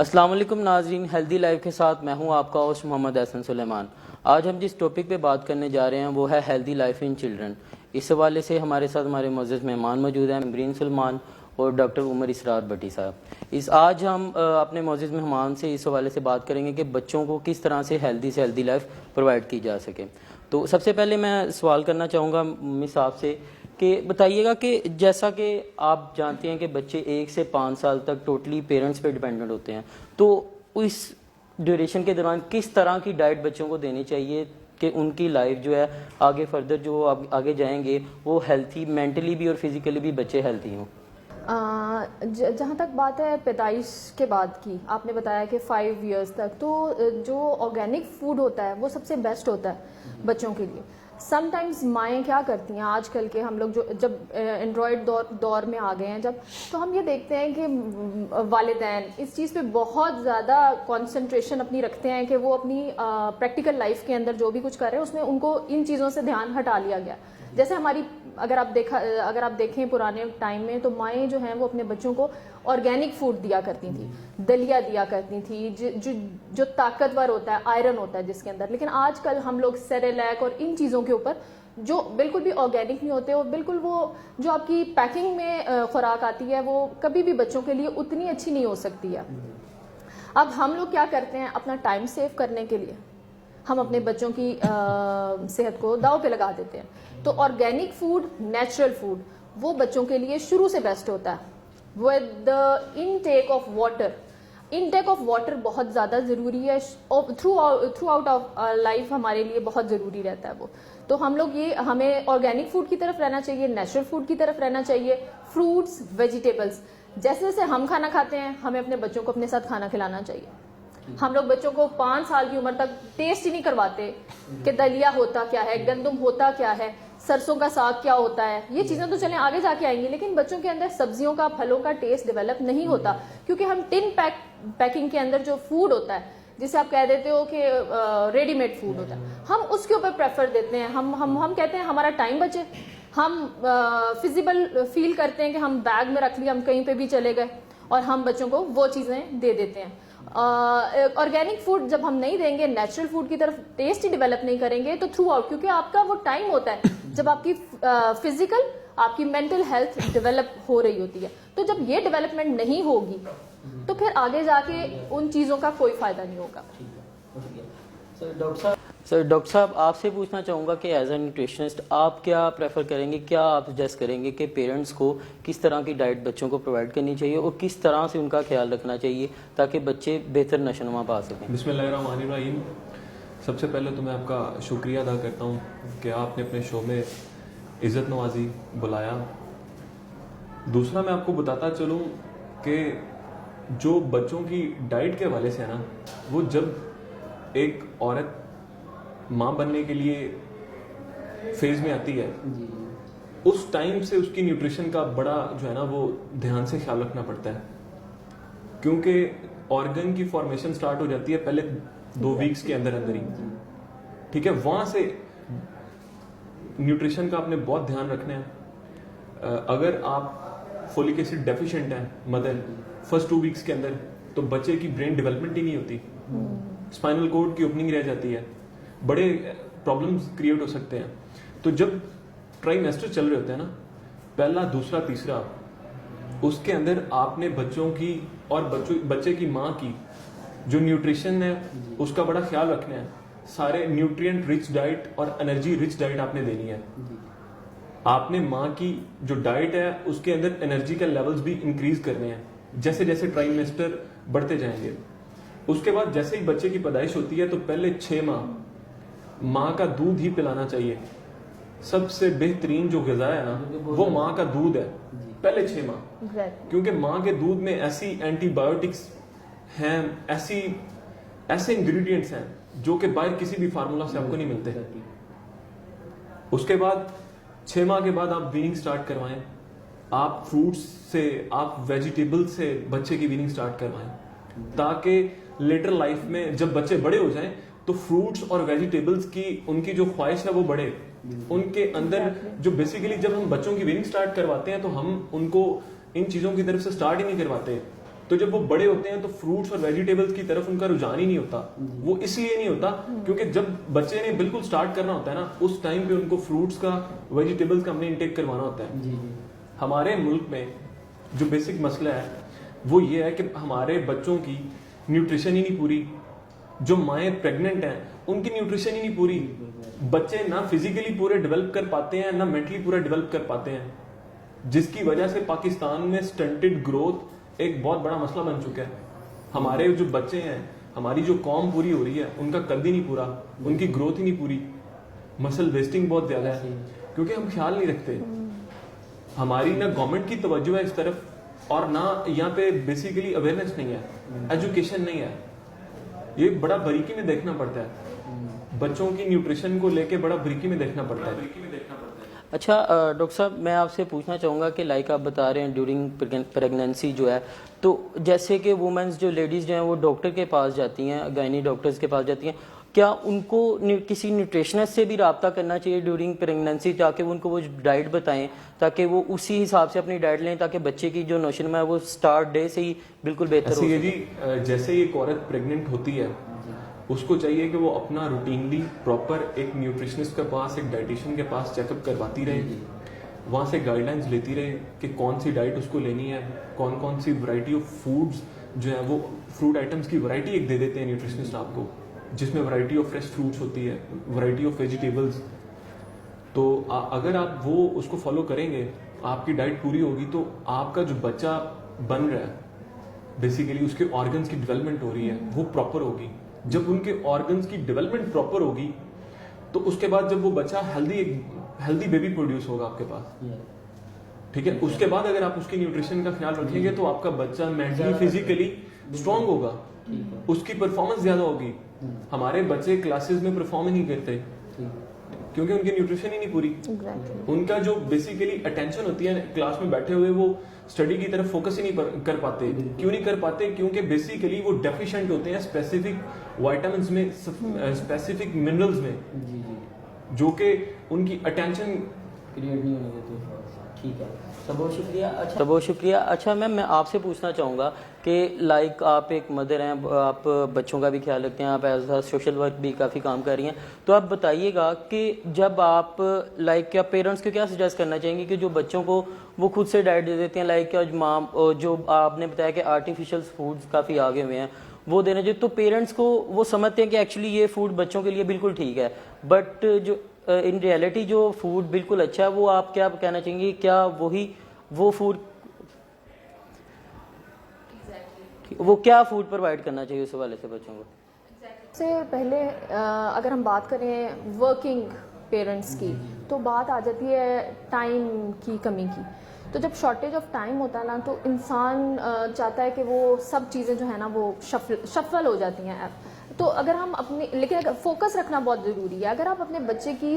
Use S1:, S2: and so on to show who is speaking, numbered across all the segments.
S1: السلام علیکم ناظرین، ہیلدی لائف کے ساتھ میں ہوں آپ کا ہوسٹ محمد احسن سلیمان۔ آج ہم جس ٹاپک پہ بات کرنے جا رہے ہیں وہ ہے ہیلدی لائف ان چلڈرن۔ اس حوالے سے ہمارے ساتھ ہمارے معزز مہمان موجود ہیں، ممبرین سلمان اور ڈاکٹر عمر اسرار بٹی صاحب۔ آج ہم اپنے معزز مہمان سے اس حوالے سے بات کریں گے کہ بچوں کو کس طرح سے ہیلدی لائف پرووائڈ کی جا سکے۔ تو سب سے پہلے میں سوال کرنا چاہوں گا مس صاحب سے کہ بتائیے گا کہ جیسا کہ آپ جانتے ہیں کہ بچے 1 سے 5 سال تک ٹوٹلی پیرنٹس پہ ڈیپینڈنٹ ہوتے ہیں، تو اس ڈیوریشن کے دوران کس طرح کی ڈائٹ بچوں کو دینی چاہیے کہ ان کی لائف جو ہے آگے فردر جو آگے جائیں گے وہ ہیلتھی، مینٹلی بھی اور فزیکلی بھی بچے ہیلتھی ہوں؟
S2: جہاں تک بات ہے پیدائش کے بعد کی، آپ نے بتایا کہ 5 ایئرس تک، تو جو آرگینک فوڈ ہوتا ہے وہ سب سے بیسٹ ہوتا ہے بچوں کے لیے۔ سم ٹائمز مائیں کیا کرتی ہیں آج کل کے، ہم لوگ جب اینڈرائڈ دور میں آ گئے ہیں تو ہم یہ دیکھتے ہیں کہ والدین اس چیز پہ بہت زیادہ کانسنٹریشن اپنی رکھتے ہیں کہ وہ اپنی پریکٹیکل لائف کے اندر جو بھی کچھ کر رہے ہیں اس میں ان کو ان چیزوں سے دھیان ہٹا لیا گیا۔ جیسے ہماری اگر آپ دیکھیں پرانے ٹائم میں تو مائیں جو ہیں وہ اپنے بچوں کو آرگینک فوڈ دیا کرتی تھیں، دلیا دیا کرتی تھیں جو طاقتور ہوتا ہے، آئرن ہوتا ہے جس کے اندر۔ لیکن آج کل ہم لوگ سیریلیک اور ان چیزوں کے اوپر جو بالکل بھی آرگینک نہیں ہوتے، اور بالکل وہ جو آپ کی پیکنگ میں خوراک آتی ہے وہ کبھی بھی بچوں کے لیے اتنی اچھی نہیں ہو سکتی ہے۔ اب ہم لوگ کیا کرتے ہیں، اپنا ٹائم سیو کرنے کے لیے ہم اپنے بچوں کی صحت کو داؤ پہ لگا دیتے ہیں۔ تو آرگینک فوڈ، نیچرل فوڈ وہ بچوں کے لیے شروع سے بیسٹ ہوتا ہے۔ ود انٹیک آف واٹر بہت زیادہ ضروری ہے، تھرو آؤٹ آف لائف ہمارے لیے بہت ضروری رہتا ہے وہ۔ تو ہمیں آرگینک فوڈ کی طرف رہنا چاہیے، نیچرل فوڈ کی طرف رہنا چاہیے، فروٹس، ویجیٹیبلس۔ جیسے جیسے ہم کھانا کھاتے ہیں ہمیں اپنے بچوں کو اپنے ساتھ کھانا کھلانا چاہیے۔ ہم لوگ بچوں کو 5 سال کی عمر تک ٹیسٹ ہی نہیں کرواتے کہ دلیا ہوتا کیا ہے، گندم ہوتا کیا ہے، سرسوں کا ساگ کیا ہوتا ہے۔ یہ چیزیں تو چلیں آگے جا کے آئیں گی، لیکن بچوں کے اندر سبزیوں کا، پھلوں کا ٹیسٹ ڈیولپ نہیں ہوتا، کیونکہ ہم ٹن پیکنگ کے اندر جو فوڈ ہوتا ہے جسے آپ کہہ دیتے ہو کہ ریڈی میڈ فوڈ ہوتا ہے، ہم اس کے اوپر پریفر دیتے ہیں۔ ہم کہتے ہیں ہمارا ٹائم بچے، ہم فیزیبل فیل کرتے ہیں کہ ہم بیگ میں رکھ لیا، ہم کہیں پہ بھی چلے گئے اور ہم بچوں کو وہ چیزیں دے دیتے ہیں۔ آرگینک فوڈ جب ہم نہیں دیں گے، نیچرل فوڈ کی طرف ٹیسٹ ہی ڈیولپ نہیں کریں گے، تو تھرو آؤٹ، کیونکہ آپ کا وہ ٹائم ہوتا ہے جب آپ کی فزیکل، آپ کی مینٹل ہیلتھ ڈیولپ ہو رہی ہوتی ہے، تو جب یہ ڈیولپمنٹ نہیں ہوگی تو پھر آگے جا کے ان چیزوں کا کوئی فائدہ نہیں ہوگا۔
S1: ڈاکٹر صاحب آپ سے پوچھنا چاہوں گا کہ ایز اے نیوٹریشنسٹ آپ کیا پریفر کریں گے، کیا آپ سجیسٹ کریں گے کہ پیرنٹس کو کس طرح کی ڈائٹ بچوں کو پرووائڈ کرنی چاہیے اور کس طرح سے ان کا خیال رکھنا چاہیے تاکہ بچے بہتر نشو و نما پا سکیں؟
S3: بسم اللہ الرحمن الرحیم۔ سب سے پہلے تو میں آپ کا شکریہ ادا کرتا ہوں کہ آپ نے اپنے شو میں عزت نوازی بلایا۔ دوسرا میں آپ کو بتاتا چلوں کہ جو بچوں کی ڈائٹ کے حوالے سے ہے نا، وہ جب ایک عورت ماں بننے کے لیے فیز میں آتی ہے اس ٹائم سے اس کی نیوٹریشن کا بڑا جو ہے نا وہ دھیان سے خیال رکھنا پڑتا ہے، کیونکہ آرگن کی فارمیشن سٹارٹ ہو جاتی ہے پہلے 2 ویکس کے اندر ہی، ٹھیک ہے؟ وہاں سے نیوٹریشن کا آپ نے بہت دھیان رکھنا ہے۔ اگر آپ فولک ایسڈ ڈیفیشینٹ ہیں مدر فرسٹ 2 ویکس کے اندر، تو بچے کی برین ڈیولپمنٹ ہی نہیں ہوتی، اسپائنل کورڈ کی اوپننگ رہ جاتی ہے، بڑے پرابلمز کریٹ ہو سکتے ہیں۔ تو جب ٹرائیمیسٹر چل رہے ہوتے ہیں نا، پہلا، دوسرا، تیسرا، اس کے اندر آپ نے بچوں کی اور بچے کی ماں کی جو نیوٹریشن ہے اس کا بڑا خیال رکھنا ہے۔ سارے نیوٹرینٹ رچ ڈائٹ اور انرجی رچ ڈائٹ آپ نے دینی ہے۔ آپ نے ماں کی جو ڈائٹ ہے اس کے اندر انرجی کے لیولز بھی انکریز کرنے ہیں جیسے جیسے ٹرائیمیسٹر بڑھتے جائیں گے۔ اس کے بعد جیسے ہی بچے کی پیدائش ہوتی ہے تو پہلے 6 ماہ ماں کا دودھ ہی پلانا چاہیے۔ سب سے بہترین جو غذا ہے نا وہ ماں کا دودھ ہے پہلے 6 ماہ، کیونکہ ماں کے دودھ میں ایسی اینٹی بایوٹکس ہیں، ایسے انگریڈینٹس ہیں جو کہ باہر کسی بھی فارمولا سے آپ کو نہیں ملتے۔ اس کے بعد 6 ماہ کے بعد آپ ویننگ سٹارٹ کروائیں، آپ فروٹس سے، آپ ویجیٹیبل سے بچے کی ویننگ سٹارٹ کروائیں، تاکہ لیٹر لائف میں جب بچے بڑے ہو جائیں تو فروٹس اور ویجیٹیبلز کی ان کی جو خواہش ہے وہ بڑھے ان کے اندر۔ جو بیسیکلی جب ہم بچوں کی ویننگ سٹارٹ کرواتے ہیں تو ہم ان کو ان چیزوں کی طرف سے سٹارٹ ہی نہیں کرواتے، تو جب وہ بڑے ہوتے ہیں تو فروٹس اور ویجیٹیبلس کی طرف ان کا رجحان ہی نہیں ہوتا. وہ اس لیے نہیں ہوتا کیونکہ جب بچے نے بالکل سٹارٹ کرنا ہوتا ہے نا, اس ٹائم پہ ان کو فروٹس کا, ویجیٹیبلس کا ہم نے انٹیک کروانا ہوتا ہے. ہمارے ملک میں جو بیسک مسئلہ ہے وہ یہ ہے کہ ہمارے بچوں کی نیوٹریشن ہی نہیں پوری. جو مائیں پریگننٹ ہیں ان کی نیوٹریشن ہی نہیں پوری. بچے نہ فزیکلی پورے ڈیولپ کر پاتے ہیں نہ مینٹلی پورا ڈیولپ کر پاتے ہیں, جس کی وجہ سے پاکستان میں سٹنٹڈ گروتھ ایک بہت بڑا مسئلہ بن چکا ہے. ہمارے جو بچے ہیں, ہماری جو قوم پوری ہو رہی ہے, ان کا قد ہی نہیں پورا, ان کی گروتھ ہی نہیں پوری. مسل ویسٹنگ بہت زیادہ ہے کیونکہ ہم خیال نہیں رکھتے. ہماری نہ گورنمنٹ کی توجہ ہے اس طرف اور نہ یہاں پہ بیسیکلی اویئرنیس نہیں ہے, ایجوکیشن نہیں ہے. یہ بڑا باریکی میں دیکھنا پڑتا ہے, بچوں کی نیوٹریشن کو لے کے بڑا باریکی میں دیکھنا پڑتا ہے.
S1: اچھا ڈاکٹر صاحب, میں آپ سے پوچھنا چاہوں گا کہ لائک آپ بتا رہے ہیں ڈیورنگ پریگنینسی جو ہے, تو جیسے کہ وومنس جو لیڈیز جو ہیں وہ ڈاکٹر کے پاس جاتی ہیں, گائنی ڈاکٹرز کے پاس جاتی ہیں, کیا ان کو کسی نیوٹریشنسٹ سے بھی رابطہ کرنا چاہیے ڈیورنگ پریگنینسی تاکہ ان کو وہ ڈائٹ بتائیں تاکہ وہ اسی حساب سے اپنی ڈائٹ لیں تاکہ بچے کی جو نوشن ہے وہ سٹارٹ ڈے سے ہی بالکل بہتر ہو
S3: جی. جیسے ایک عورت پریگننٹ ہوتی ہے اس کو چاہیے کہ وہ اپنا روٹینلی پراپر ایک نیوٹریشنسٹ کے پاس, ایک ڈائٹیشین کے پاس چیک اپ کرواتی رہے, وہاں سے گائیڈ لائنس لیتی رہے کہ کون سی ڈائٹ اس کو لینی ہے, کون کون سی ورائٹی آف فوڈز جو ہے وہ فروٹ آئٹمس کی ورائٹی ایک دے دیتے ہیں نیوٹریشنسٹ آپ کو, جس میں ورائٹی آف فریش فروٹس ہوتی ہے, ورائٹی آف ویجیٹیبلس. تو اگر آپ وہ اس کو فالو کریں گے, آپ کی ڈائٹ پوری ہوگی تو آپ کا جو بچہ بن رہا ہے بیسیکلی اس کے آرگنس کی ڈیولپمنٹ ہو رہی ہے وہ پراپر ہوگی. جب ان کے آرگنس کی ڈیولپمنٹ پراپر ہوگی تو اس کے بعد جب وہ بچہ ہیلدی بیبی پروڈیوس ہوگا آپ کے پاس, ٹھیک ہے. اس کے بعد اگر آپ اس کی نیوٹریشن کا خیال رکھیں گے تو آپ کا بچہ مینٹلی فزیکلی اسٹرانگ ہوگا, اس کی پرفارمنس زیادہ ہوگی. ہمارے بچے کلاسز میں پرفارم ہی نہیں کرتے کیونکہ ان کی نیوٹریشن ہی نہیں پوری. ان کا جو بیسیکلی اٹینشن ہوتی ہے کلاس میں بیٹھے ہوئے, وہ اسٹڈی کی طرف فوکس ہی نہیں کر پاتے. کیوں نہیں کر پاتے؟ کیونکہ بیسیکلی وہ ڈیفیشینٹ ہوتے ہیں اسپیسیفک وائٹامنس میں, اسپیسیفک منرلز میں, جو کہ ان کی اٹینشن
S1: کریٹ نہیں ہونے دیتے. ٹھیک ہے, بہت شکریہ. اچھا بہت شکریہ. اچھا میم, میں آپ سے پوچھنا چاہوں گا کہ لائک آپ ایک مدر ہیں, آپ بچوں کا بھی خیال رکھتے ہیں, آپ ایز اے سوشل ورک بھی کافی کام کر رہی ہیں, تو آپ بتائیے گا کہ جب آپ لائک کیا پیرنٹس کو کیا سجیسٹ کرنا چاہیں گے کہ جو بچوں کو وہ خود سے ڈائٹ دے دیتے ہیں, لائک جو آپ نے بتایا کہ آرٹیفیشل فوڈز کافی آگے ہوئے ہیں وہ دینا چاہیے, تو پیرنٹس کو وہ سمجھتے ہیں کہ ایکچولی یہ فوڈ بچوں کے لیے بالکل ٹھیک ہے, بٹ جو ان ریئلٹی جو فوڈ بالکل اچھا ہے وہ آپ کیا کہنا چاہیں گے, کیا وہ فوڈ وہ کیا فوڈ پرووائڈ کرنا چاہیے اس حوالے سے بچوں کو؟
S2: سے پہلے اگر ہم بات کریں ورکنگ پیرنٹس کی تو بات آ جاتی ہے ٹائم کی کمی کی. تو جب شارٹیج آف ٹائم ہوتا ہے نا تو انسان چاہتا ہے کہ وہ سب چیزیں جو ہے نا وہ شفل ہو جاتی ہیں. تو اگر ہم لیکن فوکس رکھنا بہت ضروری ہے. اگر آپ اپنے بچے کی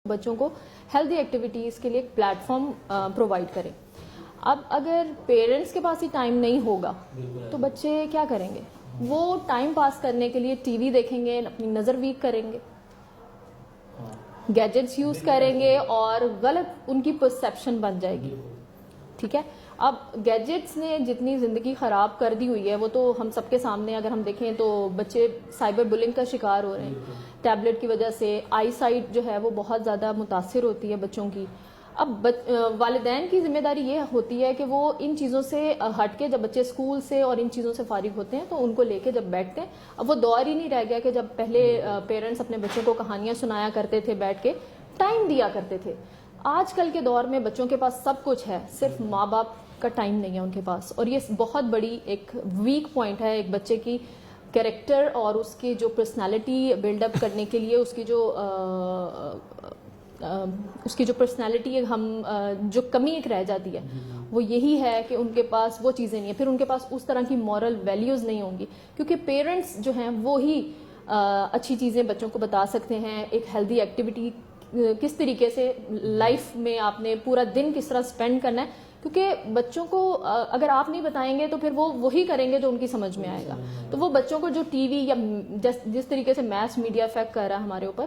S2: بچوں کو ہیلدی ایکٹیویٹیز کے لیے ایک پلیٹ فارم پرووائڈ کریں. اب اگر پیرنٹس کے پاس ہی ٹائم نہیں ہوگا تو بچے کیا کریں گے؟ وہ ٹائم پاس کرنے کے لیے ٹی وی دیکھیں گے, اپنی نظر ویک کریں گے, گیجٹس یوز کریں گے اور غلط ان کی پرسیپشن بن جائے گی. ٹھیک ہے, اب گیجٹس نے جتنی زندگی خراب کر دی ہوئی ہے وہ تو ہم سب کے سامنے, اگر ہم دیکھیں تو بچے سائبر بلنگ کا شکار ہو رہے ہیں ٹیبلٹ کی وجہ سے. آئی سائٹ جو ہے وہ بہت زیادہ متاثر ہوتی ہے بچوں کی. اب والدین کی ذمہ داری یہ ہوتی ہے کہ وہ ان چیزوں سے ہٹ کے, جب بچے اسکول سے اور ان چیزوں سے فارغ ہوتے ہیں تو ان کو لے کے جب بیٹھتے ہیں, اب وہ دور ہی نہیں رہ گیا کہ جب پہلے پیرنٹس اپنے بچوں کو کہانیاں سنایا کرتے تھے, بیٹھ کے ٹائم دیا کرتے تھے. آج کل کے دور میں بچوں کے پاس سب کچھ ہے, صرف ماں باپ کا ٹائم نہیں ہے ان کے پاس, اور یہ بہت بڑی ایک ویک پوائنٹ ہے ایک بچے کی کیریکٹر اور اس کی جو پرسنالٹی بلڈ اپ کرنے کے لیے. اس کی جو پرسنالٹی ہم جو کمی ایک رہ جاتی ہے وہ یہی ہے کہ ان کے پاس وہ چیزیں نہیں ہیں. پھر ان کے پاس اس طرح کی مورل ویلیوز نہیں ہوں گی, کیونکہ پیرنٹس جو ہیں وہی اچھی چیزیں بچوں کو بتا سکتے ہیں. ایک ہیلدی ایکٹیویٹی کس طریقے سے لائف میں آپ نے پورا دن کس طرح اسپینڈ کرنا ہے, کیونکہ بچوں کو اگر آپ نہیں بتائیں گے تو پھر وہ وہی کریں گے جو ان کی سمجھ میں آئے گا. تو وہ بچوں کو جو ٹی وی یا جس طریقے سے میس میڈیا افیکٹ کر رہا ہے ہمارے اوپر,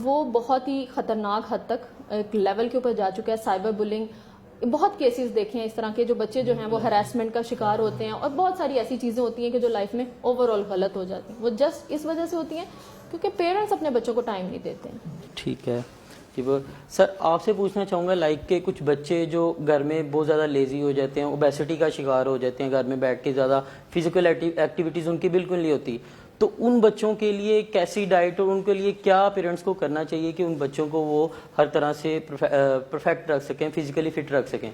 S2: وہ بہت ہی خطرناک حد تک ایک لیول کے اوپر جا چکا ہے. سائبر بلنگ, بہت کیسز دیکھے ہیں اس طرح کے, جو بچے جو ہیں وہ ہراسمنٹ کا شکار ہوتے ہیں, اور بہت ساری ایسی چیزیں ہوتی ہیں کہ جو لائف میں اوور آل غلط ہو جاتی ہیں. وہ جسٹ اس وجہ سے ہوتی ہیں کیونکہ پیرنٹس اپنے بچوں کو ٹائم نہیں دیتے ہیں.
S1: ٹھیک ہے جی. سر آپ سے پوچھنا چاہوں گا, لائک کہ کچھ بچے جو گھر میں بہت زیادہ لیزی ہو جاتے ہیں, اوبیسٹی کا شکار ہو جاتے ہیں, گھر میں بیٹھ کے زیادہ فزیکل ایکٹیویٹیز ان کی بالکل نہیں ہوتی, تو ان بچوں کے لیے کیسی ڈائٹ اور ان کے لیے کیا پیرنٹس کو کرنا چاہیے کہ ان بچوں کو وہ ہر طرح سے پرفیکٹ رکھ سکیں, فزیکلی فٹ رکھ سکیں؟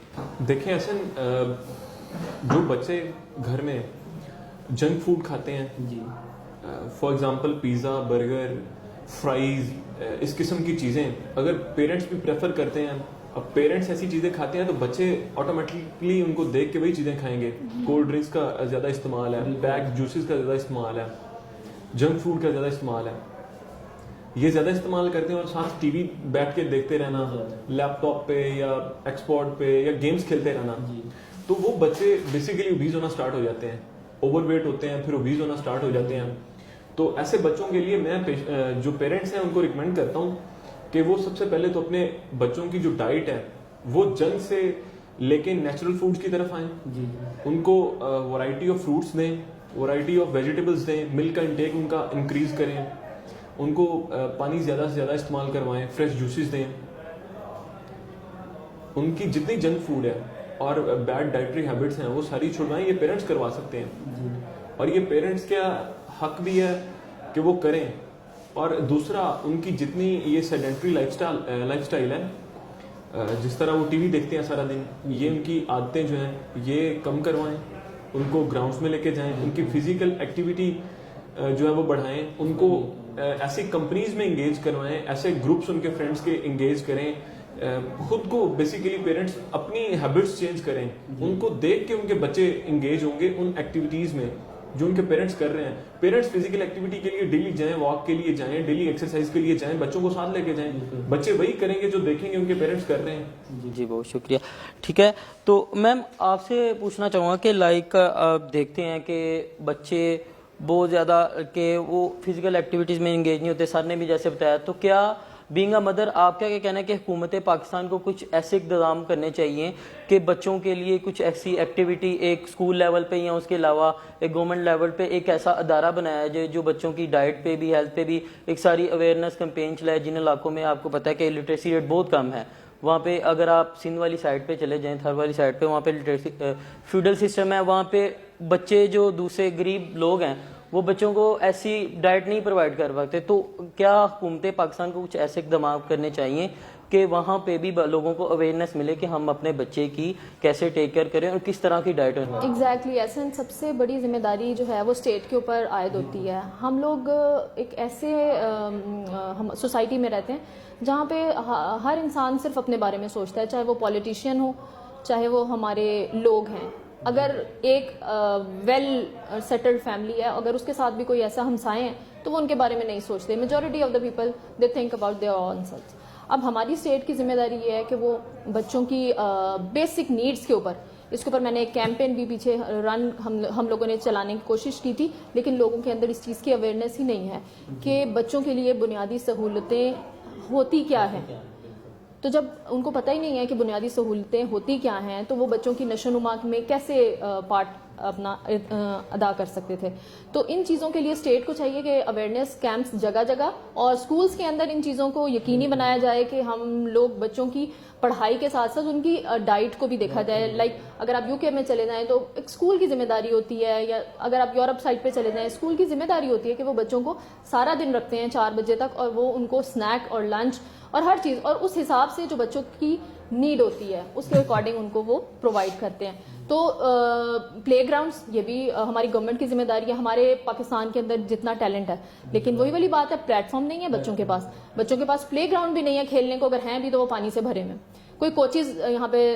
S3: دیکھیں اصل جو بچے گھر میں جنک فوڈ کھاتے ہیں, جی for example pizza, burger, fries, اس قسم کی چیزیں اگر پیرنٹس بھی پریفر کرتے ہیں, اب پیرنٹس ایسی چیزیں کھاتے ہیں تو بچے آٹومیٹکلی ان کو دیکھ کے وہی چیزیں کھائیں گے. کولڈ ڈرنکس کا زیادہ استعمال ہے, پیک جوسز کا زیادہ استعمال ہے, جنک فوڈ کا زیادہ استعمال ہے, یہ زیادہ استعمال کرتے ہیں. اور ساتھ ٹی وی بیٹھ کے دیکھتے رہنا, لیپ ٹاپ پہ یا ایکسپورٹ پہ یا گیمز کھیلتے رہنا, تو وہ بچے بیسیکلی اوبیز ہونا سٹارٹ ہو جاتے ہیں, اوور ویٹ ہوتے ہیں, پھر اوبیز ہونا سٹارٹ ہو جاتے ہیں. تو ایسے بچوں کے لیے میں جو پیرنٹس ہیں ان کو ریکمینڈ کرتا ہوں کہ وہ سب سے پہلے تو اپنے بچوں کی جو ڈائٹ ہے وہ جنک سے لے کے نیچرل فوڈز کی طرف آئیں. ان کو ورائٹی آف فروٹس دیں, ورائٹی آف ویجیٹیبلس دیں, ملک کا انٹیک ان کا انکریز کریں, ان کو پانی زیادہ سے زیادہ استعمال کروائیں, فریش جوسز دیں. ان کی جتنی جنک فوڈ ہے اور بیڈ ڈائٹری ہیبٹس ہیں وہ ساری چھڑوائیں. یہ پیرنٹس کروا سکتے ہیں, اور یہ پیرنٹس کا حق بھی ہے کہ وہ کریں. اور دوسرا, ان کی جتنی یہ سیڈنٹری لائف سٹائل ہے, جس طرح وہ ٹی وی دیکھتے ہیں سارا دن, یہ ان کی عادتیں جو ہیں یہ کم کروائیں. ان کو گراؤنڈس میں لے کے جائیں, ان کی فزیکل ایکٹیویٹی جو ہے وہ بڑھائیں. ان کو ایسی کمپنیز میں انگیج کروائیں, ایسے گروپس ان کے فرینڈس کے انگیج کریں. خود کو بیسیکلی پیرنٹس اپنی ہیبٹس چینج کریں. ان کو دیکھ کے ان کے بچے انگیج ہوں گے ان ایکٹیویٹیز میں جو ان کے پیرنٹس کر رہے ہیں. پیرنٹس فزیکل ایکٹیویٹی کے لیے ڈیلی جائیں, واک کے لیے جائیں, ڈیلی ایکسرسائز کے لیے جائیں, بچوں کو ساتھ لے کے جائیں. بچے وہی کریں گے جو دیکھیں گے ان کے پیرنٹس کر رہے ہیں.
S1: جی بہت شکریہ. ٹھیک ہے, تو میم آپ سے پوچھنا چاہوں گا کہ لائک آپ دیکھتے ہیں کہ بچے بہت زیادہ کہ وہ فزیکل ایکٹیویٹیز میں انگیج نہیں ہوتے, سر نے بھی جیسے بتایا, تو کیا بینگ اے مدر آپ کیا کہنا ہے کہ حکومت پاکستان کو کچھ ایسے اقدام کرنے چاہیے کہ بچوں کے لیے کچھ ایسی ایکٹیویٹی ایک اسکول لیول پہ یا اس کے علاوہ ایک گورنمنٹ لیول پہ ایک ایسا ادارہ بنایا جائے جو بچوں کی ڈائٹ پہ بھی, ہیلتھ پہ بھی ایک ساری اویئرنیس کمپین چلائے. جن علاقوں میں آپ کو پتہ ہے کہ لٹریسی ریٹ بہت کم ہے, وہاں پہ اگر آپ سندھ والی سائڈ پہ چلے جائیں, تھر والی سائڈ پہ, وہاں پہ لٹریسی فیوڈل سسٹم ہے, وہاں پہ بچے جو دوسرے غریب لوگ ہیں وہ بچوں کو ایسی ڈائٹ نہیں پرووائڈ کر پاتے. تو کیا حکومت پاکستان کو کچھ ایسے اقدامات کرنے چاہیے کہ وہاں پہ بھی لوگوں کو اویئرنیس ملے کہ ہم اپنے بچے کی کیسے ٹیک کیئر کریں اور کس طرح کی ڈائٹ ہے؟
S2: ایگزیکٹلی, ایسے سب سے بڑی ذمہ داری جو ہے وہ اسٹیٹ کے اوپر عائد ہوتی ہے. ہم لوگ ایک ایسے سوسائٹی میں رہتے ہیں جہاں پہ ہر انسان صرف اپنے بارے میں سوچتا ہے, چاہے وہ پولیٹیشین ہو, چاہے وہ ہمارے لوگ ہیں. اگر ایک ویل سیٹلڈ فیملی ہے, اگر اس کے ساتھ بھی کوئی ایسا ہمسائے ہیں تو وہ ان کے بارے میں نہیں سوچتے. Majority of the people they think about their own self. اب ہماری اسٹیٹ کی ذمہ داری یہ ہے کہ وہ بچوں کی بیسک نیڈس کے اوپر، اس کے اوپر میں نے ایک کیمپین بھی پیچھے رن ہم لوگوں نے چلانے کی کوشش کی تھی، لیکن لوگوں کے اندر اس چیز کی اویئرنیس ہی نہیں ہے کہ بچوں کے لیے بنیادی سہولتیں ہوتی کیا ہیں. تو جب ان کو پتہ ہی نہیں ہے کہ بنیادی سہولتیں ہوتی کیا ہیں تو وہ بچوں کی نشو و نما میں کیسے پارٹ اپنا ادا کر سکتے تھے. تو ان چیزوں کے لیے اسٹیٹ کو چاہیے کہ اویئرنیس کیمپس جگہ جگہ اور اسکولس کے اندر ان چیزوں کو یقینی بنایا جائے کہ ہم لوگ بچوں کی پڑھائی کے ساتھ ساتھ ان کی ڈائٹ کو بھی دیکھا جائے. لائک اگر آپ UK میں چلے جائیں تو ایک اسکول کی ذمہ داری ہوتی ہے، یا اگر آپ یورپ سائڈ پہ چلے جائیں اسکول کی ذمہ داری ہوتی ہے کہ وہ بچوں کو سارا دن رکھتے ہیں 4 بجے تک، اور وہ ان کو اسنیک اور لنچ اور ہر چیز اور اس حساب سے جو بچوں کی نیڈ ہوتی ہے اس کے اکارڈنگ ان کو وہ پرووائڈ کرتے ہیں. تو پلے گراؤنڈس یہ بھی ہماری گورنمنٹ کی ذمہ داری ہے. ہمارے پاکستان کے اندر جتنا ٹیلنٹ ہے، لیکن وہی والی بات ہے، پلیٹ فارم نہیں ہے بچوں کے پاس پلے گراؤنڈ بھی نہیں ہے کھیلنے کو، اگر ہیں بھی تو وہ پانی سے بھرے میں. کوئی کوچز یہاں پہ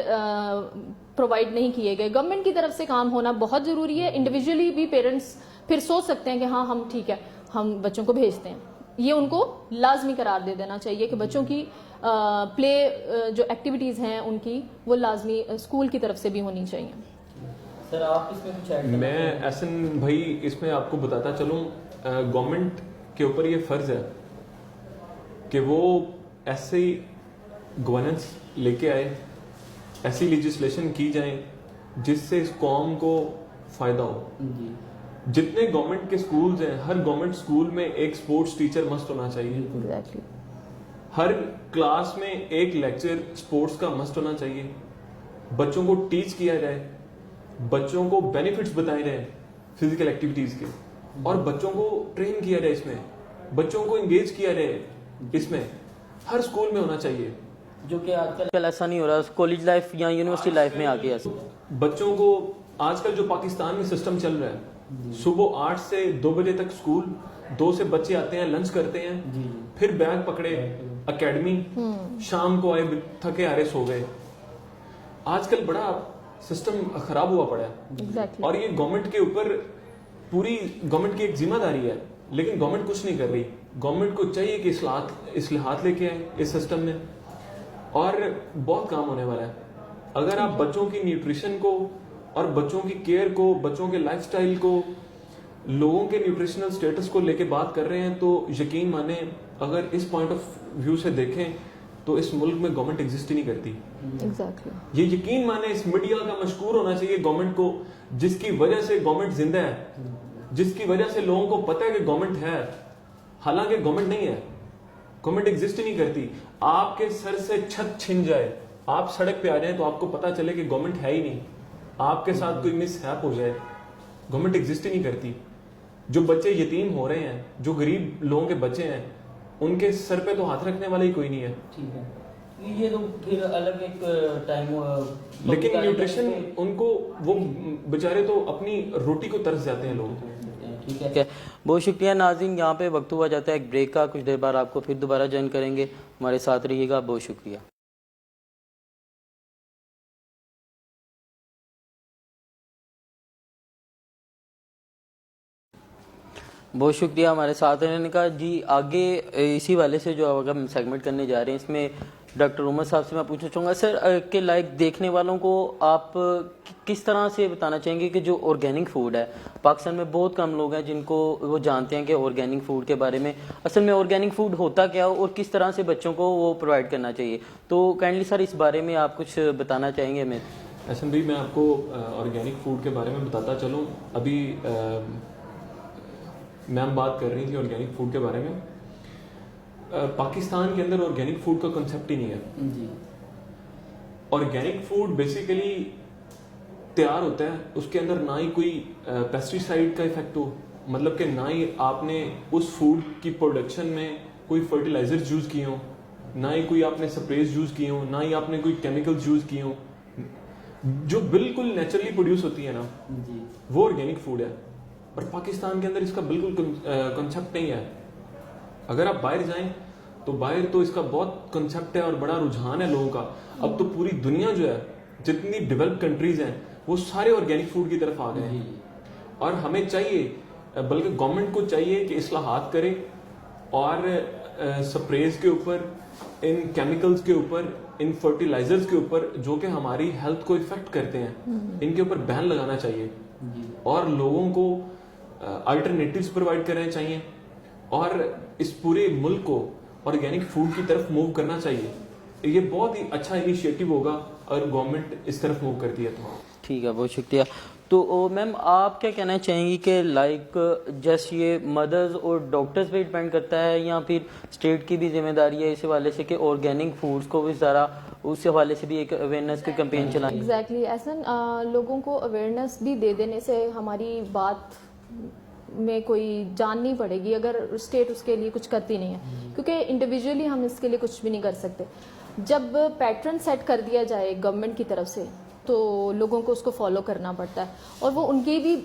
S2: پرووائڈ نہیں کیے گئے. گورنمنٹ کی طرف سے کام ہونا بہت ضروری ہے. انڈیویجولی بھی پیرنٹس پھر سوچ سکتے ہیں کہ ہاں ہم ٹھیک ہے ہم بچوں کو بھیجتے ہیں. یہ ان کو لازمی قرار دے دینا چاہیے کہ بچوں کی پلے جو ایکٹیویٹیز ہیں ان کی وہ لازمی اسکول کی طرف سے بھی ہونی چاہیے.
S1: سر آپ اس میں کچھ ایڈ کرنا
S3: میں احسن بھائی اس میں آپ کو بتاتا چلوں، گورنمنٹ کے اوپر یہ فرض ہے کہ وہ ایسے گورننس لے کے آئے، ایسی لیجسلیشن کی جائیں جس سے اس قوم کو فائدہ ہو.
S1: جی
S3: جتنے گورنمنٹ کے سکولز ہیں، ہر گورنمنٹ سکول میں ایک سپورٹس ٹیچر مسٹ ہونا چاہیے.
S2: ایگزیکٹلی.
S3: ہر کلاس میں ایک لیکچر سپورٹس کا مسٹ ہونا چاہیے. بچوں کو ٹیچ کیا جائے، بچوں کو بینیفٹس بتائے جائیں فزیکل ایکٹیویٹیز کے، اور بچوں کو ٹرین کیا جائے، اس میں بچوں کو انگیج کیا جائے. اس میں ہر سکول میں ہونا چاہیے،
S1: جو کہ آج کل ایسا نہیں ہو رہا کالج لائف یا یونیورسٹی لائف میں آ گیا.
S3: بچوں کو آج کل جو پاکستان میں سسٹم چل رہا ہے، صبح 8 سے 2 بجے تک اسکول، 2 سے بچے آتے ہیں، لنچ کرتے ہیں، پھر بیگ پکڑے اکیڈمی، شام کو آئے تھکے آرے سو گئے. آج کل بڑا سسٹم خراب ہوا پڑا ہے، اور یہ گورنمنٹ کے اوپر پوری گورنمنٹ کی ایک ذمہ داری ہے، لیکن گورنمنٹ کچھ نہیں کر رہی. گورنمنٹ کو چاہیے کہ اصلاحات لے کے آئے اس سسٹم میں، اور بہت کام ہونے والا ہے. اگر آپ بچوں کی نیوٹریشن کو اور بچوں کی کیئر کو، بچوں کے لائف سٹائل کو، لوگوں کے نیوٹریشنل سٹیٹس کو لے کے بات کر رہے ہیں تو یقین مانیں اگر اس پوائنٹ آف ویو سے دیکھیں تو اس ملک میں گورنمنٹ ایگزسٹ ہی نہیں کرتی. یہ یقین مانیں اس میڈیا کا مشکور ہونا چاہیے گورنمنٹ کو، جس کی وجہ سے گورنمنٹ زندہ ہے، جس کی وجہ سے لوگوں کو پتہ ہے کہ گورنمنٹ ہے، حالانکہ گورنمنٹ نہیں ہے. گورنمنٹ ایگزسٹ ہی نہیں کرتی. آپ کے سر سے چھت چھن جائے، آپ سڑک پہ آ جائیں تو آپ کو پتا چلے کہ گورنمنٹ ہے ہی نہیں. آپ کے ساتھ کوئی مس ہیپ ہو جائے، گورنمنٹ ایگزسٹ ہی نہیں کرتی. جو بچے یتیم ہو رہے ہیں، جو غریب لوگوں کے بچے ہیں، ان کے سر پہ تو ہاتھ رکھنے والا ہی کوئی نہیں ہے.
S1: ٹھیک ہے، یہ تو پھر الگ ایک ٹائم.
S3: لیکن نیوٹریشن ان کو، وہ بیچارے تو اپنی روٹی کو ترس جاتے ہیں لوگ.
S1: ٹھیک ہے، بہت شکریہ ناظرین. یہاں پہ وقت ہوا جاتا ہے ایک بریک کا. کچھ دیر بعد آپ کو پھر دوبارہ جوائن کریں گے. ہمارے ساتھ رہیے گا. بہت شکریہ. بہت شکریہ ہمارے ساتھ رہنے کا. جی آگے اسی والے سے جو ہم سیگمنٹ کرنے جا رہے ہیں، اس میں ڈاکٹر عمر صاحب سے میں پوچھنا چاہوں گا سر کہ لائک دیکھنے والوں کو آپ کس طرح سے بتانا چاہیں گے کہ جو آرگینک فوڈ ہے، پاکستان میں بہت کم لوگ ہیں جن کو وہ جانتے ہیں کہ آرگینک فوڈ کے بارے میں اصل میں آرگینک فوڈ ہوتا کیا اور کس طرح سے بچوں کو وہ پرووائڈ کرنا چاہیے. تو کائنڈلی سر اس بارے میں آپ کچھ بتانا چاہیں گے ہمیں؟
S3: احسن بھائی، میں آپ کو آرگینک فوڈ کے بارے میں بتاتا چلوں. ابھی میم بات کر رہی تھی آرگینک فوڈ کے بارے میں. پاکستان کے اندر آرگینک فوڈ کا کنسیپٹ ہی نہیں ہے.
S1: جی،
S3: آرگینک فوڈ بیسیکلی تیار ہوتا ہے، اس کے اندر نہ ہی کوئی پیسٹی سائڈ کا افیکٹ ہو، مطلب کہ نہ ہی آپ نے اس فوڈ کی پروڈکشن میں کوئی فرٹیلائزر یوز کیے ہوں، نہ ہی کوئی آپ نے سپریز یوز کیے ہوں، نہ ہی آپ نے کوئی کیمیکلز یوز کیے ہوں. جو بالکل نیچرلی پروڈیوس ہوتی ہے نا، وہ آرگینک فوڈ ہے. اور پاکستان کے اندر اس کا بالکل کنسیپٹ نہیں ہے. اگر آپ باہر جائیں تو باہر تو اس کا بہت کنسیپٹ ہے اور بڑا رجحان ہے لوگوں کا. اب تو پوری دنیا جو ہے، جتنی ڈیولپ کنٹریز ہیں، وہ سارے آرگینک فوڈ کی طرف آ گئے ہیں. اور ہمیں چاہیے، بلکہ گورنمنٹ کو چاہیے کہ اصلاحات کرے اور سپریز کے اوپر, ان کیمیکلز کے اوپر, ان فرٹیلائزرز کے اوپر جو کہ ہماری ہیلتھ کو افیکٹ کرتے ہیں, ان کے اوپر بین لگانا چاہیے اور لوگوں کو الٹرنیٹیوز پرووائڈ کرنے چاہیے اور اس پورے ملک کو آرگینک فوڈ کی طرف موو کرنا چاہیے. یہ بہت ہی اچھا انیشیٹو ہوگا اگر گورنمنٹ اس طرف موو کرتی ہے تو.
S1: ٹھیک ہے, بہت شکریہ. تو میم آپ کیا کہنا چاہیں گی کہ لائک جسٹ یہ مدرز اور ڈاکٹرز پہ ڈپینڈ کرتا ہے یا پھر اسٹیٹ کی بھی ذمہ داری ہے اس حوالے سے کہ آرگینک فوڈس کو بھی ذرا اس حوالے سے بھی ایک اویئرنیس کی کمپین چلائیں؟
S2: ایگزیکٹلی ایسا لوگوں کو اویئرنیس بھی دے دینے سے ہماری بات میں کوئی جان نہیں پڑے گی اگر اسٹیٹ اس کے لیے کچھ کرتی نہیں ہے, کیونکہ انڈیویجولی ہم اس کے لیے کچھ بھی نہیں کر سکتے. جب پیٹرن سیٹ کر دیا جائے گورنمنٹ کی طرف سے تو لوگوں کو اس کو فالو کرنا پڑتا ہے اور وہ ان کی بھی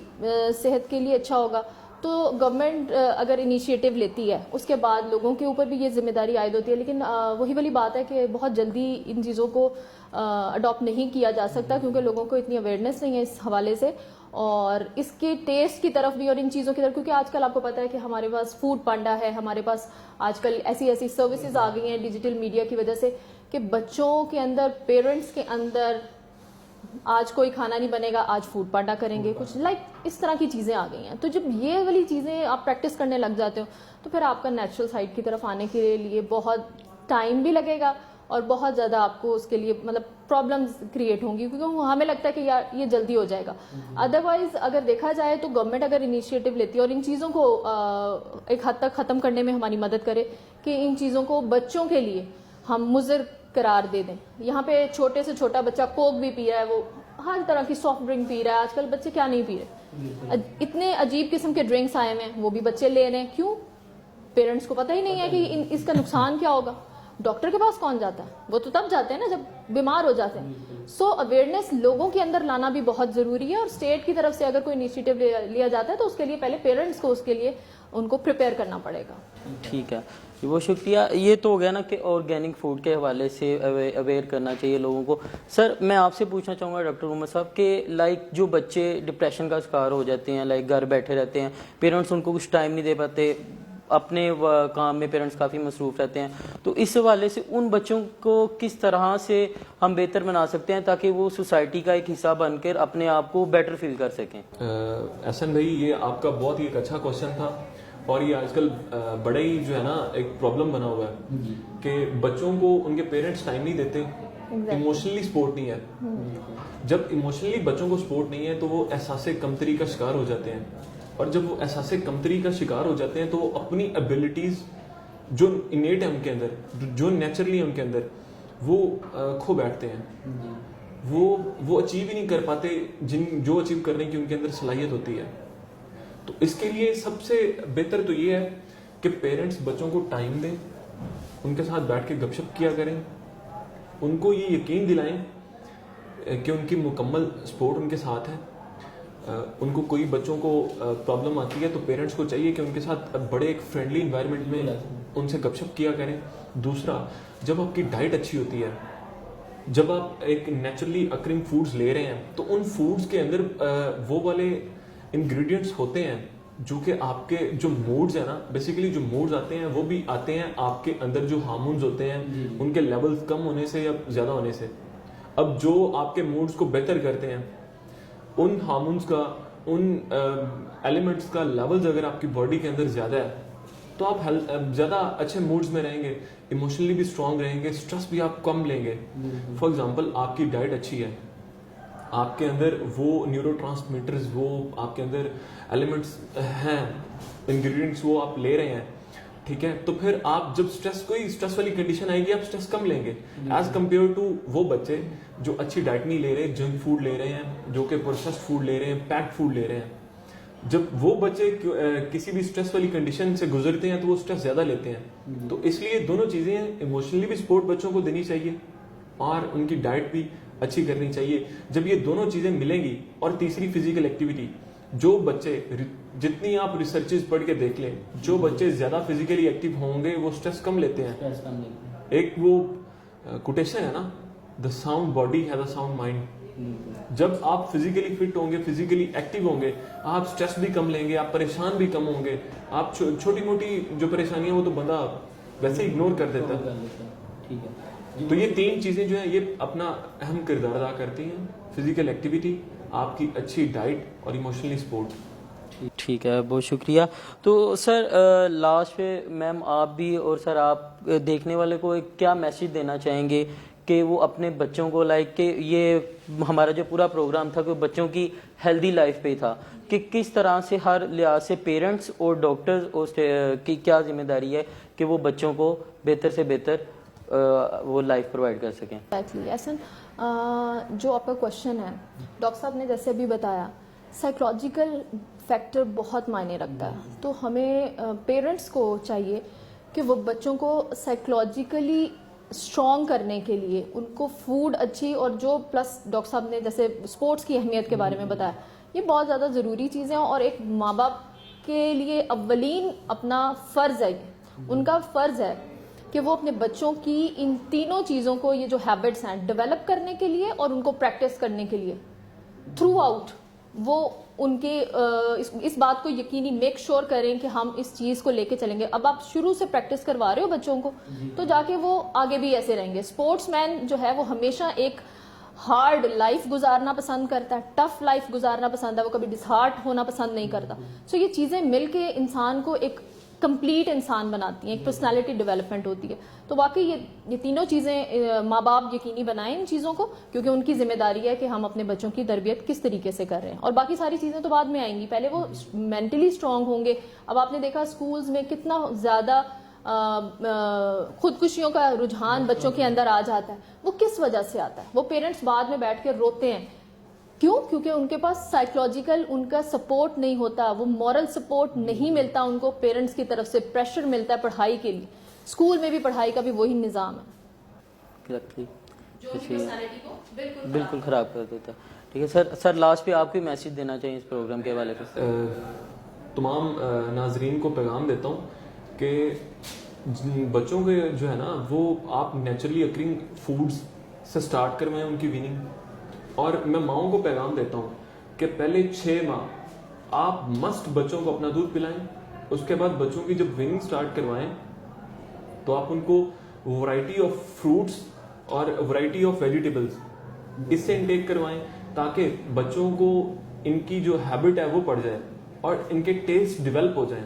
S2: صحت کے لیے اچھا ہوگا. تو گورنمنٹ اگر انیشیٹو لیتی ہے اس کے بعد لوگوں کے اوپر بھی یہ ذمہ داری عائد ہوتی ہے, لیکن وہی والی بات ہے کہ بہت جلدی ان چیزوں کو اڈاپٹ نہیں کیا جا سکتا کیونکہ لوگوں کو اتنی اویئرنیس نہیں ہے اس حوالے سے, اور اس کے ٹیسٹ کی طرف بھی اور ان چیزوں کی طرف, کیونکہ آج کل آپ کو پتہ ہے کہ ہمارے پاس فوڈ پانڈا ہے, ہمارے پاس آج کل ایسی سروسز آ گئی ہیں ڈیجیٹل میڈیا کی وجہ سے کہ بچوں کے اندر, پیرنٹس کے اندر آج کوئی کھانا نہیں بنے گا, آج فوڈ پانڈا کریں گے, کچھ لائک اس طرح کی چیزیں آ گئی ہیں. تو جب یہ والی چیزیں آپ پریکٹس کرنے لگ جاتے ہو تو پھر آپ کا نیچرل سائڈ کی طرف آنے کے لیے بہت ٹائم بھی لگے گا اور بہت زیادہ آپ کو اس کے لیے مطلب پرابلمز کریٹ ہوں گی, کیونکہ ہمیں لگتا ہے کہ یار یہ جلدی ہو جائے گا. ادروائز اگر دیکھا جائے تو گورنمنٹ اگر انیشیٹو لیتی ہے اور ان چیزوں کو ایک حد تک ختم کرنے میں ہماری مدد کرے کہ ان چیزوں کو بچوں کے لیے ہم مضر قرار دے دیں. یہاں پہ چھوٹے سے چھوٹا بچہ کوک بھی پی رہا ہے, وہ ہر طرح کی سافٹ ڈرنک پی رہا ہے. آج کل بچے کیا نہیں پی رہے, اتنے عجیب قسم کے ڈرنکس آئے ہوئے ہیں وہ بھی بچے لے رہے ہیں. کیوں؟ پیرنٹس کو پتہ ہی نہیں ہے کہ اس کا نقصان کیا ہوگا. ڈاکٹر کے پاس کون جاتا ہے, وہ تو تب جاتے ہیں نا جب بیمار ہو جاتے ہیں. سو اویئرنیس لوگوں کے اندر لانا بھی بہت ضروری ہے, اور اسٹیٹ کی طرف سے اگر کوئی انیشیٹو لیا جاتا ہے تو اس کے لیے پہلے پیرنٹس کو اس کے لیے ان کو پریپیئر کرنا پڑے گا.
S1: ٹھیک ہے, بہت شکریہ. یہ تو ہو گیا نا کہ آرگینک فوڈ کے حوالے سے اویئر کرنا چاہیے لوگوں کو. سر میں آپ سے پوچھنا چاہوں گا ڈاکٹر عمر صاحب کہ لائک جو بچے ڈپریشن کا شکار ہو جاتے ہیں, لائک گھر بیٹھے رہتے ہیں, پیرنٹس ان کو کچھ ٹائم نہیں دے پاتے, اپنے کام میں پیرنٹس کافی مصروف رہتے ہیں, تو اس حوالے سے ان بچوں کو کس طرح سے ہم بہتر بنا سکتے ہیں تاکہ وہ سوسائٹی کا ایک حصہ بن کر اپنے آپ کو بیٹر فیل کر سکیں؟
S3: احسن بھائی, یہ آپ کا بہت ہی ایک اچھا کوشچن تھا, اور یہ آج کل بڑے ہی جو ہے نا ایک پرابلم بنا ہوا ہے کہ بچوں کو ان کے پیرنٹس ٹائم نہیں دیتے, ایموشنلی سپورٹ نہیں ہے. جب ایموشنلی بچوں کو سپورٹ نہیں ہے تو وہ احساس کمتری کا شکار ہو جاتے ہیں, اور جب وہ احساس کمتری کا شکار ہو جاتے ہیں تو وہ اپنی ایبلٹیز جو انیٹ ہے ان کے اندر, جو نیچرلی ان کے اندر, وہ کھو بیٹھتے ہیں. وہ اچیو ہی نہیں کر پاتے جو اچیو کرنے کی ان کے اندر صلاحیت ہوتی ہے. تو اس کے لیے سب سے بہتر تو یہ ہے کہ پیرنٹس بچوں کو ٹائم دیں, ان کے ساتھ بیٹھ کے گپ شپ کیا کریں, ان کو یہ یقین دلائیں کہ ان کی مکمل سپورٹ ان کے ساتھ ہے. ان کو کوئی بچوں کو پرابلم آتی ہے تو پیرنٹس کو چاہیے کہ ان کے ساتھ بڑے ایک فرینڈلی انوائرمنٹ میں ان سے گپ شپ کیا کریں. دوسرا, جب آپ کی ڈائٹ اچھی ہوتی ہے, جب آپ ایک نیچرلی اکرنگ فوڈز لے رہے ہیں تو ان فوڈز کے اندر وہ والے انگریڈینٹس ہوتے ہیں جو کہ آپ کے جو موڈز ہیں نا, بیسیکلی جو موڈز آتے ہیں وہ بھی آتے ہیں آپ کے اندر جو ہارمونز ہوتے ہیں ان کے لیولز کم ہونے سے یا زیادہ ہونے سے. اب جو آپ کے موڈز کو بہتر کرتے ہیں, ان ہارمونز کا, ان ایلیمنٹس کا لیولز اگر آپ کی باڈی کے اندر زیادہ ہے تو آپ زیادہ اچھے موڈز میں رہیں گے, ایموشنلی بھی اسٹرانگ رہیں گے, اسٹریس بھی آپ کم لیں گے. فار ایگزامپل, آپ کی ڈائٹ اچھی ہے, آپ کے اندر وہ نیورو ٹرانسمیٹرز, وہ آپ کے اندر ایلیمنٹس ہیں, انگریڈینٹس وہ آپ لے رہے ہیں, ٹھیک ہے, تو پھر آپ جب کوئی اسٹریس والی کنڈیشن آئے گی آپ اسٹریس کم لیں گے ایز کمپیئر ٹو وہ بچے جو اچھی ڈائٹ نہیں لے رہے, جنک فوڈ لے رہے ہیں, جو کہ پروسیسڈ فوڈ لے رہے ہیں, پیکڈ فوڈ لے رہے ہیں. جب وہ بچے کسی بھی اسٹریس والی کنڈیشن سے گزرتے ہیں تو وہ اسٹریس زیادہ لیتے ہیں. تو اس لیے دونوں چیزیں, ایموشنلی بھی سپورٹ بچوں کو دینی چاہیے اور ان کی ڈائٹ بھی اچھی کرنی چاہیے. جب یہ دونوں چیزیں ملیں گی, اور تیسری فزیکل ایکٹیویٹی, جو بچے, جتنی آپ ریسرچز پڑھ کے دیکھ لیں, جو بچے زیادہ فزیکلی ایکٹیو ہوں گے وہ اسٹریس کم لیتے ہیں. ایک وہ کوٹیشن ہے نا, the sound body has a sound mind. جب آپ فزیکلی فٹ ہوں گے, فزیکلی ایکٹیو ہوں گے, آپ اسٹریس بھی کم لیں گے, آپ پریشان بھی کم ہوں گے. آپ چھوٹی موٹی جو پریشانیاں وہ تو بندہ ویسے اگنور کر دیتا ہے.
S1: ٹھیک ہے.
S3: تو یہ 3 چیزیں جو ہیں یہ اپنا اہم کردار ادا کرتی ہیں. فزیکل ایکٹیویٹی, آپ کی اچھی ڈائٹ اور ایموشنلی سپورٹ.
S1: ٹھیک ہے, بہت شکریہ. تو سر لاسٹ پہ میم آپ بھی اور سر آپ دیکھنے والے کو ایک کیا میسج دینا چاہیں گے کہ وہ اپنے بچوں کو لائک کہ یہ ہمارا جو پورا پروگرام تھا کہ بچوں کی ہیلدی لائف پہ تھا کہ کس طرح سے ہر لحاظ سے پیرنٹس اور ڈاکٹرز کی کیا ذمہ داری ہے کہ وہ بچوں کو بہتر سے بہتر وہ لائف پرووائڈ کر سکیں.
S2: احسن, جو آپ کا کوشچن ہے ڈاکٹر صاحب نے جیسے ابھی بتایا, سائیکولوجیکل فیکٹر بہت معنی رکھتا ہے. تو ہمیں پیرنٹس کو چاہیے کہ وہ بچوں کو سائیکولوجیکلی اسٹرانگ کرنے کے لیے ان کو فوڈ اچھی, اور جو پلس ڈاکٹر صاحب نے جیسے اسپورٹس کی اہمیت کے بارے میں بتایا, یہ بہت زیادہ ضروری چیزیں ہیں. اور ایک ماں باپ کے لیے اولین اپنا فرض ہے, ان کا فرض ہے کہ وہ اپنے بچوں کی ان تینوں چیزوں کو, یہ جو ہیبٹس ہیں, ڈیولپ کرنے کے لیے اور ان کو پریکٹس کرنے کے لیے تھرو آؤٹ وہ ان کے اس بات کو یقینی میک شور کریں کہ ہم اس چیز کو لے کے چلیں گے. اب آپ شروع سے پریکٹس کروا رہے ہو بچوں کو تو جا کے وہ آگے بھی ایسے رہیں گے. اسپورٹس مین جو ہے وہ ہمیشہ ایک ہارڈ لائف گزارنا پسند کرتا ہے, ٹف لائف گزارنا پسند ہے, وہ کبھی ڈس ہارٹ ہونا پسند نہیں کرتا. سو یہ چیزیں مل کے انسان کو ایک کمپلیٹ انسان بناتی ہیں, ایک پرسنالٹی ڈیولپمنٹ ہوتی ہے. تو واقعی یہ تینوں چیزیں ماں باپ یقینی بنائیں ان چیزوں کو, کیونکہ ان کی ذمہ داری ہے کہ ہم اپنے بچوں کی تربیت کس طریقے سے کر رہے ہیں. اور باقی ساری چیزیں تو بعد میں آئیں گی, پہلے وہ مینٹلی اسٹرانگ ہوں گے. اب آپ نے دیکھا اسکولز میں کتنا زیادہ خودکشیوں کا رجحان بچوں کے اندر آ جاتا ہے. وہ کس وجہ سے آتا ہے؟ وہ پیرنٹس بعد میں بیٹھ کے روتے ہیں. کیوں؟ کیونکہ ان کے پاس سائیکولوجیکل ان کا سپورٹ نہیں ہوتا, وہ مورل سپورٹ نہیں ملتا ان کو پیرنٹس کی طرف سے. پریشر ملتا ہے پڑھائی کے لیے, اسکول میں بھی پڑھائی کا بھی وہی نظام ہے
S1: بالکل خراب کر دیتا ہے. ٹھیک ہے سر, سر لاسٹ پہ آپ کوئی میسج دینا چاہیے اس پروگرام کے حوالے سے؟
S3: تمام ناظرین کو پیغام دیتا ہوں کہ بچوں کے جو ہے نا وہ آپ نیچرلی اکرنگ فوڈز سے سٹارٹ کروائیں ان کی ویننگ. اور میں ماؤں کو پیغام دیتا ہوں کہ پہلے 6 ماہ آپ مسٹ بچوں کو اپنا دودھ پلائیں. اس کے بعد بچوں کی جب ویننگ سٹارٹ کروائیں تو آپ ان کو ورائٹی آف فروٹس اور ورائٹی آف ویجیٹیبلز اس سے انٹیک کروائیں تاکہ بچوں کو ان کی جو ہیبٹ ہے وہ پڑ جائے اور ان کے ٹیسٹ ڈیولپ ہو جائیں.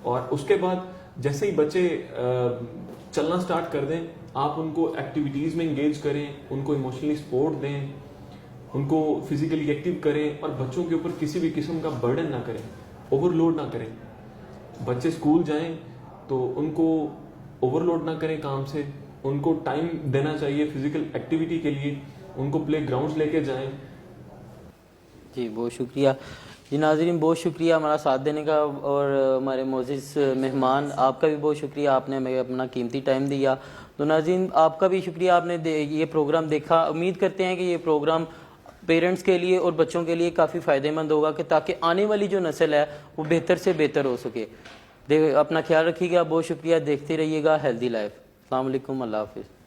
S3: اور اس کے بعد جیسے ہی بچے چلنا سٹارٹ کر دیں آپ ان کو ایکٹیویٹیز میں انگیج کریں, ان کو ایموشنلی سپورٹ دیں, ان کو فزیکلی ایکٹیو کریں اور بچوں کے اوپر کسی بھی قسم کا برڈن نہ کریں, اوور لوڈ نہ کریں. بچے اسکول جائیں تو ان کو اوور لوڈ نہ کریں کام سے, ان کو ٹائم دینا چاہیے فزیکل ایکٹیویٹی کے لیے, ان کو پلے گراؤنڈز لے کے جائیں.
S1: جی بہت شکریہ. جی ناظرین بہت شکریہ ہمارا ساتھ دینے کا, اور ہمارے معزز مہمان آپ کا بھی بہت شکریہ, آپ نے ہمیں اپنا قیمتی ٹائم دیا. تو ناظرین آپ کا بھی شکریہ, آپ نے یہ پروگرام دیکھا. امید کرتے ہیں کہ یہ پروگرام پیرنٹس کے لیے اور بچوں کے لیے کافی فائدہ مند ہوگا کہ تاکہ آنے والی جو نسل ہے وہ بہتر سے بہتر ہو سکے. اپنا خیال رکھیے گا. بہت شکریہ, دیکھتے رہیے گا ہیلدی لائف. السلام علیکم, اللہ حافظ.